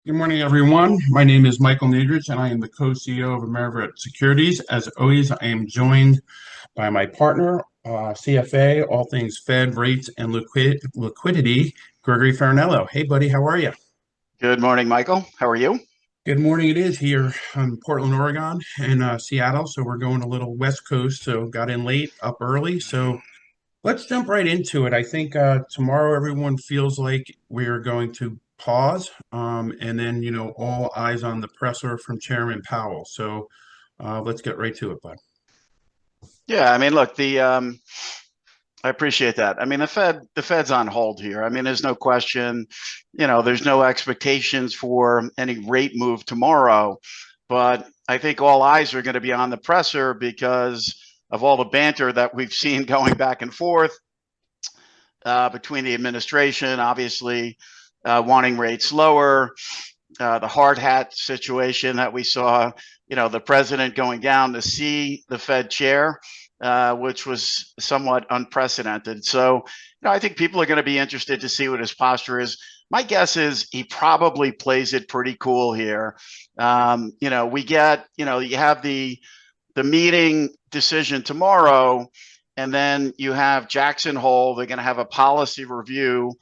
Good morning, everyone. My name is Michael Naidrich, and I am the co-CEO of AmeriVet Securities. As always, I am joined by my partner, CFA, all things Fed rates and liquidity, Gregory Faranello. Hey, buddy, how are you? Good morning, Michael. How are you? Good morning. It is here in Portland, Oregon, and Seattle. So we're going a little West Coast. So got in late, up early. So let's jump right into it. I think tomorrow everyone feels like we're going to pause, and then all eyes on the presser from Chairman Powell. So let's get right to it, bud. Yeah, I mean, look, the I appreciate that. I mean, the Fed's on hold here. I mean, there's no question, there's no expectations for any rate move tomorrow, but I think all eyes are going to be on the presser because of all the banter that we've seen going back and forth between the administration, obviously wanting rates lower, the hard hat situation that we saw, the president going down to see the Fed chair, which was somewhat unprecedented. So, I think people are going to be interested to see what his posture is. My guess is he probably plays it pretty cool here. You have the meeting decision tomorrow, and then you have Jackson Hole. They're going to have a policy review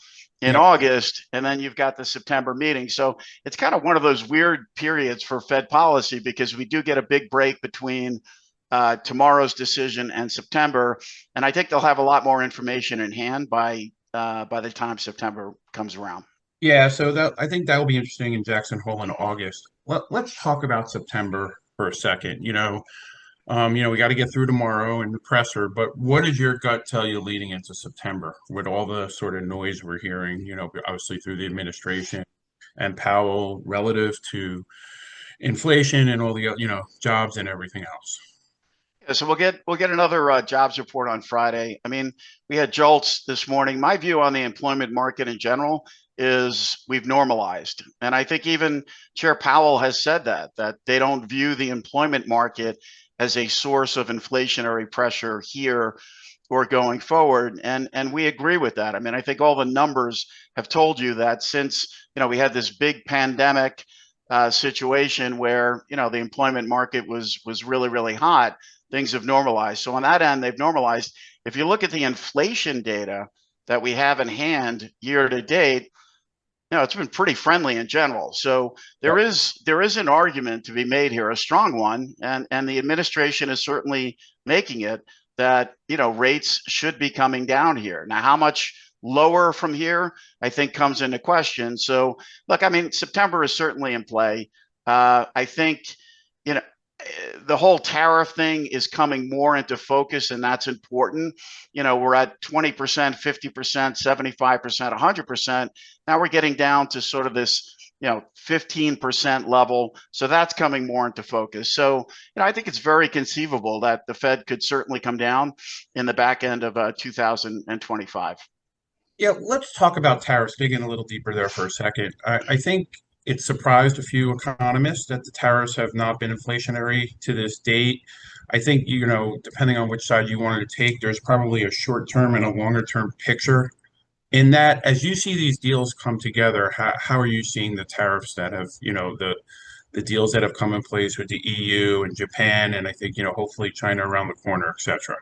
in Yep. August, and then you've got the September meeting. So it's kind of one of those weird periods for Fed policy because we do get a big break between tomorrow's decision and September, and I think they'll have a lot more information in hand by the time September comes around. Yeah. So that I think that will be interesting in Jackson Hole in August. Let's talk about September for a second. We got to get through tomorrow and the presser, but what did your gut tell you leading into September with all the sort of noise we're hearing, obviously through the administration and Powell relative to inflation and all the, jobs and everything else? Yeah, so we'll get another jobs report on Friday. I mean, we had jolts this morning. My view on the employment market in general is we've normalized, and I think even Chair Powell has said that they don't view the employment market as a source of inflationary pressure here or going forward, and we agree with that. I mean, I think all the numbers have told you that since we had this big pandemic situation where the employment market was really hot, things have normalized. So on that end, they've normalized. If you look at the inflation data that we have in hand year to date, it's been pretty friendly in general. So there is an argument to be made here, a strong one, and the administration is certainly making it that rates should be coming down here. Now, how much lower from here, I think, comes into question. So look, I mean, September is certainly in play. I think you know the whole tariff thing is coming more into focus, and that's important. We're at 20%, 50%, 75%, 100%. Now we're getting down to sort of this 15% level. So that's coming more into focus. So, I think it's very conceivable that the Fed could certainly come down in the back end of 2025. Yeah, let's talk about tariffs, dig in a little deeper there for a second. I think it surprised a few economists that the tariffs have not been inflationary to this date. I think, depending on which side you wanted to take, there's probably a short term and a longer term picture in that. As you see these deals come together, how are you seeing the tariffs that have, the deals that have come in place with the EU and Japan, and I think, hopefully China around the corner, et cetera?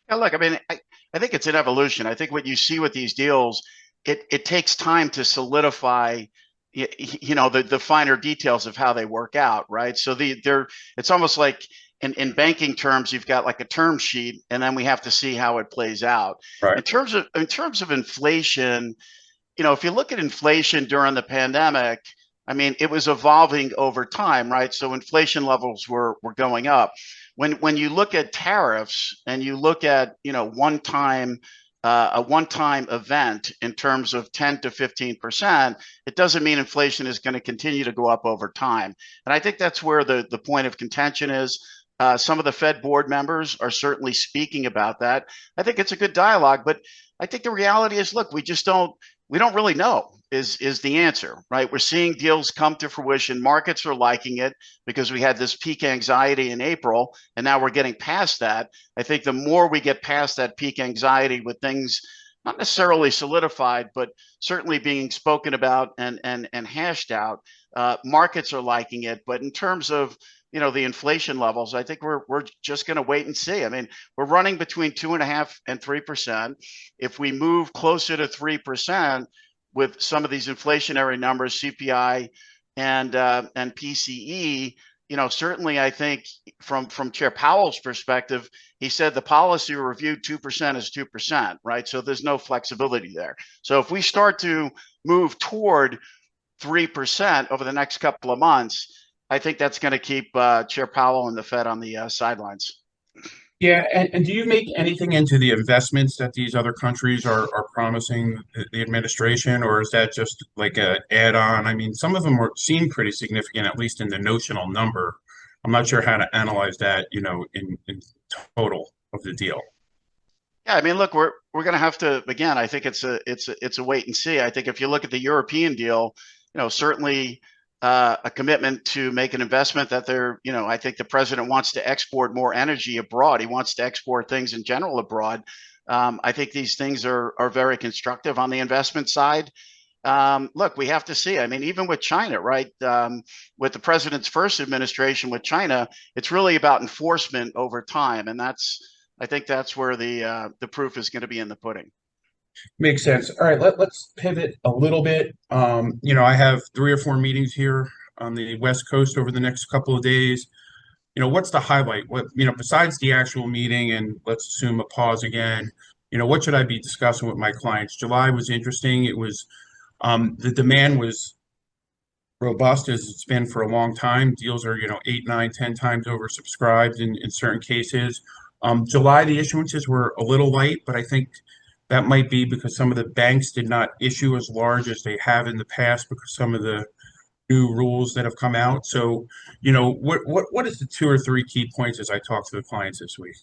Yeah, look, I mean, I think it's an evolution. I think what you see with these deals, it takes time to solidify, the finer details of how they work out, right? So it's almost like in banking terms, you've got like a term sheet, and then we have to see how it plays out. Right. In terms of inflation, if you look at inflation during the pandemic, I mean, it was evolving over time, right? So inflation levels were going up. When you look at tariffs and you look at a one-time event in terms of 10 to 15%, it doesn't mean inflation is going to continue to go up over time. And I think that's where the point of contention is. Some of the Fed board members are certainly speaking about that. I think it's a good dialogue, but I think the reality is, look, we don't really know is the answer, right? We're seeing deals come to fruition. Markets are liking it because we had this peak anxiety in April, and now we're getting past that. I think the more we get past that peak anxiety with things not necessarily solidified, but certainly being spoken about and hashed out. Markets are liking it, but in terms of the inflation levels, I think we're just going to wait and see. I mean, we're running between 2.5% and 3%. If we move closer to 3% with some of these inflationary numbers, CPI and PCE, certainly I think from Chair Powell's perspective, he said the policy review 2% is 2%, right? So there's no flexibility there. So if we start to move toward 3% over the next couple of months, I think that's going to keep Chair Powell and the Fed on the sidelines. Yeah, and do you make anything into the investments that these other countries are promising the administration, or is that just like a add-on? I mean, some of them seem pretty significant, at least in the notional number. I'm not sure how to analyze that, in total of the deal. Yeah, I mean, look, we're going to have to again. I think it's a wait and see. I think if you look at the European deal, certainly a commitment to make an investment that I think the president wants to export more energy abroad. He wants to export things in general abroad. I think these things are very constructive on the investment side. Look, we have to see. I mean, even with China, right? With the president's first administration with China, it's really about enforcement over time, and I think that's where the proof is going to be in the pudding. Makes sense. All right, let's pivot a little bit. I have 3 or 4 meetings here on the West Coast over the next couple of days. What's the highlight? Besides the actual meeting, and let's assume a pause again, what should I be discussing with my clients? July was interesting. It was the demand was robust as it's been for a long time. Deals are, 8, 9, 10 times oversubscribed in certain cases. July, the issuances were a little light, but I think that might be because some of the banks did not issue as large as they have in the past because some of the new rules that have come out. So, what is the 2 or 3 key points as I talk to the clients this week?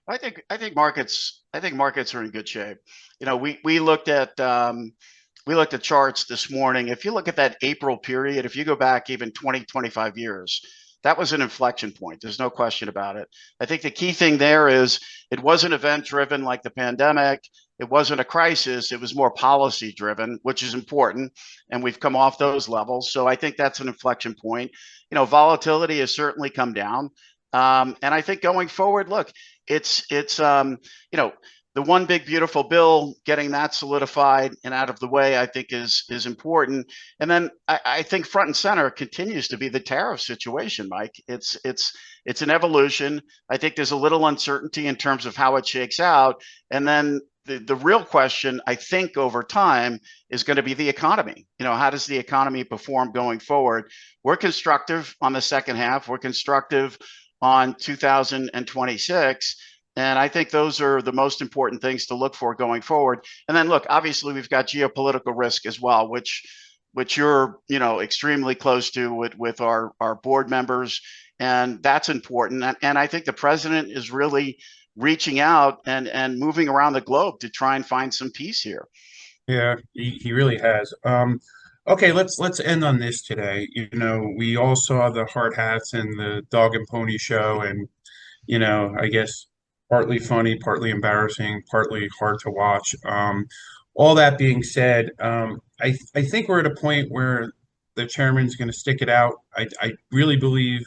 I think markets are in good shape. We looked at charts this morning. If you look at that April period, if you go back even 20, 25 years, that was an inflection point. There's no question about it. I think the key thing there is it wasn't event driven like the pandemic. It wasn't a crisis. It was more policy driven, which is important. And we've come off those levels. So I think that's an inflection point. Volatility has certainly come down. And I think going forward, look, it's the one big beautiful bill, getting that solidified and out of the way, I think is important. And then I think front and center continues to be the tariff situation, Mike. It's an evolution. I think there's a little uncertainty in terms of how it shakes out. And then the real question, I think, over time is going to be the economy. How does the economy perform going forward? We're constructive on the second half. We're constructive on 2026. And I think those are the most important things to look for going forward. And then look, obviously we've got geopolitical risk as well, which you're, extremely close to with our board members. And that's important. And I think the president is really reaching out and moving around the globe to try and find some peace here. Yeah, he really has. Okay, let's end on this today. We all saw the hard hats and the dog and pony show, and I guess partly funny, partly embarrassing, partly hard to watch. All that being said, I think we're at a point where the chairman's going to stick it out. I really believe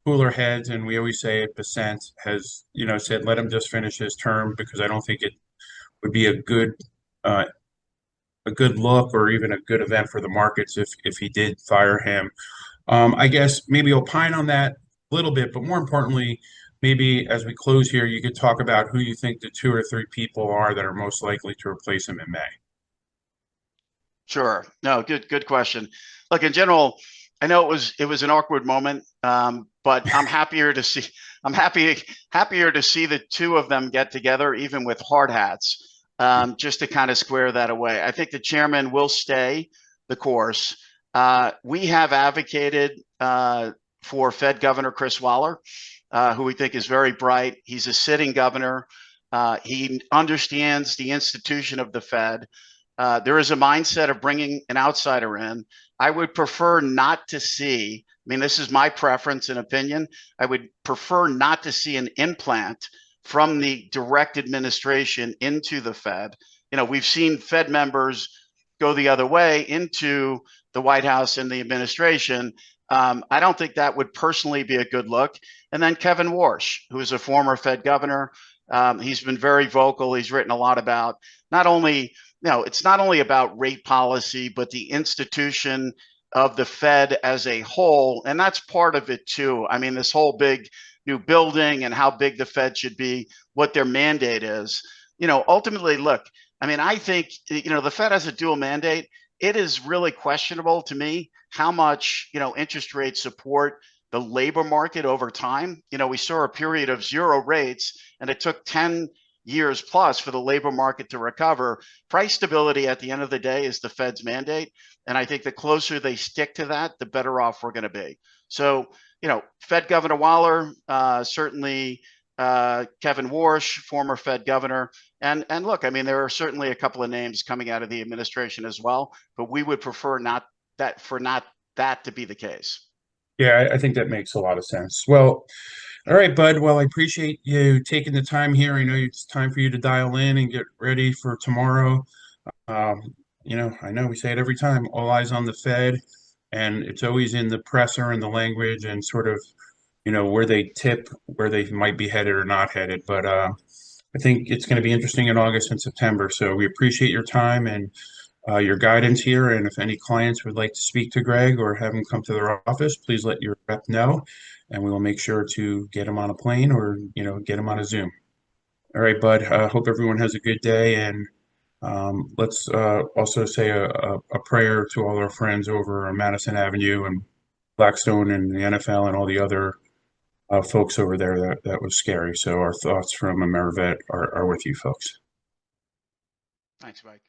cooler heads, and we always say it, Besant has said let him just finish his term because I don't think it would be uh, a good look or even a good event for the markets if he did fire him. I guess maybe opine on that a little bit, but more importantly, maybe as we close here, you could talk about who you think the 2 or 3 people are that are most likely to replace him in May. Sure. No, good question. Look, in general, I know it was an awkward moment, but happier to see the two of them get together, even with hard hats, just to kind of square that away. I think the chairman will stay the course. We have advocated for Fed Governor Chris Waller, who we think is very bright. He's a sitting governor. He understands the institution of the Fed. There is a mindset of bringing an outsider in. I would prefer not to see, I mean, this is my preference and opinion. I would prefer not to see an implant from the direct administration into the Fed. We've seen Fed members go the other way into the White House and the administration. I don't think that would personally be a good look. And then Kevin Warsh, who is a former Fed governor, he's been very vocal. He's written a lot about not only, it's not only about rate policy, but the institution of the Fed as a whole. And that's part of it too. I mean, this whole big new building and how big the Fed should be, what their mandate is. Ultimately, look, I mean, I think, the Fed has a dual mandate. It is really questionable to me how much, interest rates support the labor market over time. We saw a period of zero rates, and it took 10 years plus for the labor market to recover. Price stability at the end of the day is the Fed's mandate. And I think the closer they stick to that, the better off we're going to be. So, Fed Governor Waller, certainly Kevin Warsh, former Fed governor. And look, I mean, there are certainly a couple of names coming out of the administration as well, but we would prefer not that to be the case. Yeah, I think that makes a lot of sense. Well, all right, Bud. Well, I appreciate you taking the time here. I know it's time for you to dial in and get ready for tomorrow. Um, I know we say it every time, all eyes on the Fed, and it's always in the presser and the language and sort of, where they tip, where they might be headed or not headed. But I think it's going to be interesting in August and September. So we appreciate your time and your guidance here. And if any clients would like to speak to Greg or have him come to their office, please let your rep know, and we will make sure to get him on a plane or, get him on a Zoom. All right, Bud. Hope everyone has a good day, and let's also say a prayer to all our friends over on Madison Avenue and Blackstone and the NFL and all the other folks over there. That was scary. So our thoughts from AmeriVet are with you folks. Thanks, Mike.